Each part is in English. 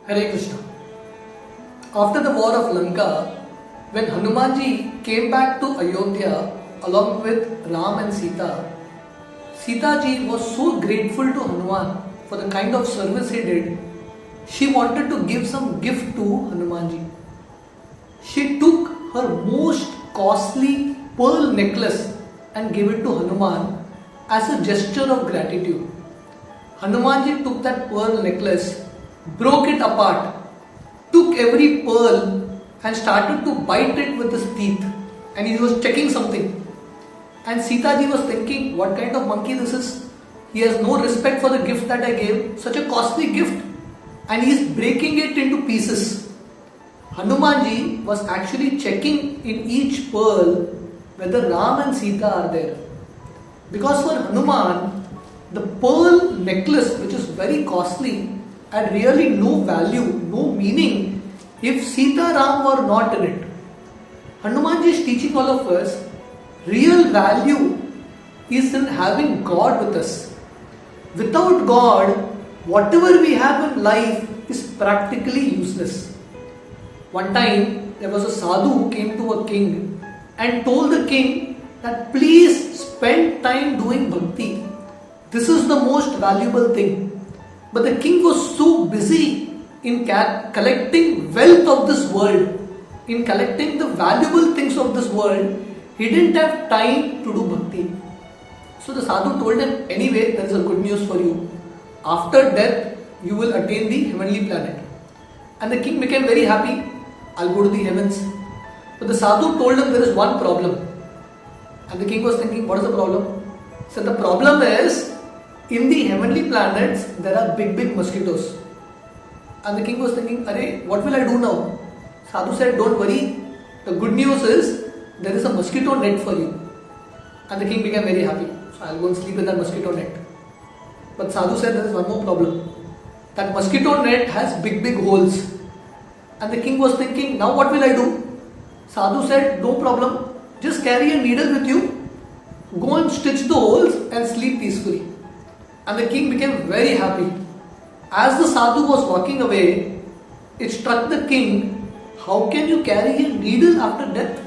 Hare Krishna. After the war of Lanka, when Hanumanji came back to Ayodhya along with Ram and Sita, Sita ji was so grateful to Hanuman for the kind of service he did. She wanted to give some gift to Hanumanji. She took her most costly pearl necklace and gave it to Hanuman as a gesture of gratitude. Hanumanji took that pearl necklace, broke it apart, took every pearl and started to bite it with his teeth, and he was checking something. And Sita ji was thinking, what kind of monkey this is? He has no respect for the gift that I gave, such a costly gift, and he is breaking it into pieces. Hanumanji was actually checking in each pearl whether Ram and Sita are there. Because for Hanuman, the pearl necklace, which is very costly, had really no value, no meaning if Sita Ram were not in it. Hanumanji is teaching all of us, real value is in having God with us. Without God, whatever we have in life is practically useless. One time, there was a sadhu who came to a king and told the king that please spend time doing bhakti. This is the most valuable thing. But the king was so busy in collecting wealth of this world, in collecting the valuable things of this world, he didn't have time to do bhakti. So the sadhu told him, anyway, there is a good news for you. After death, you will attain the heavenly planet. And the king became very happy. I'll go to the heavens. But the sadhu told him there is one problem. And the king was thinking, what is the problem? So the problem is, in the heavenly planets, there are big mosquitoes. And the king was thinking, Arey, what will I do now? Sadhu said, don't worry. The good news is, there is a mosquito net for you. And the king became very happy. So I'll go and sleep in that mosquito net. But Sadhu said, there is one more problem. That mosquito net has big holes. And the king was thinking, now what will I do? Sadhu said, no problem. Just carry a needle with you. Go and stitch the holes and sleep peacefully. And the king became very happy. As the sadhu was walking away, it struck the king, how can you carry a needle after death?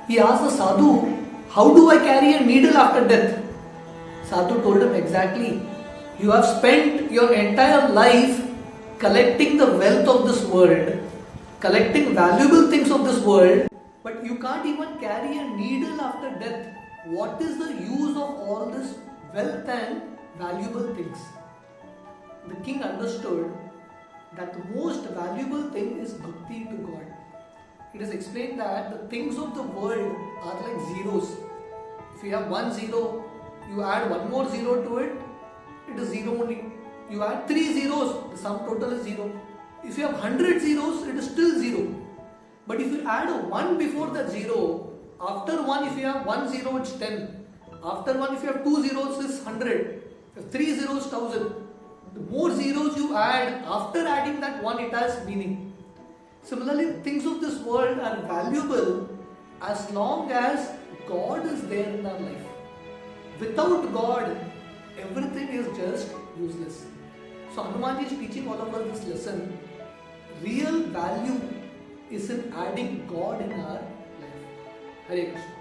He asked the sadhu, how do I carry a needle after death? Sadhu told him exactly, you have spent your entire life collecting the wealth of this world, collecting valuable things of this world, but you can't even carry a needle after death. What is the use of all this wealth and valuable things? The king understood that the most valuable thing is bhakti to God. It is explained that the things of the world are like zeros. If you have 1 0, you add one more 0 to it, it is 0 only. You add 3 zeros, the sum total is 0. If you have 100 zeros, it is still 0. But if you add a 1 before that 0, after 1 if you have 1 0, it's 10. After 1 if you have 2 zeros, it's 100. If 3 zeros, 1000. The more zeros you add, after adding that 1, it has meaning. Similarly, things of this world are valuable as long as God is there in our life. Without God, everything is just useless. So Hanumanji is teaching all of us this lesson. Real value is in adding God in our life. Hare Krishna.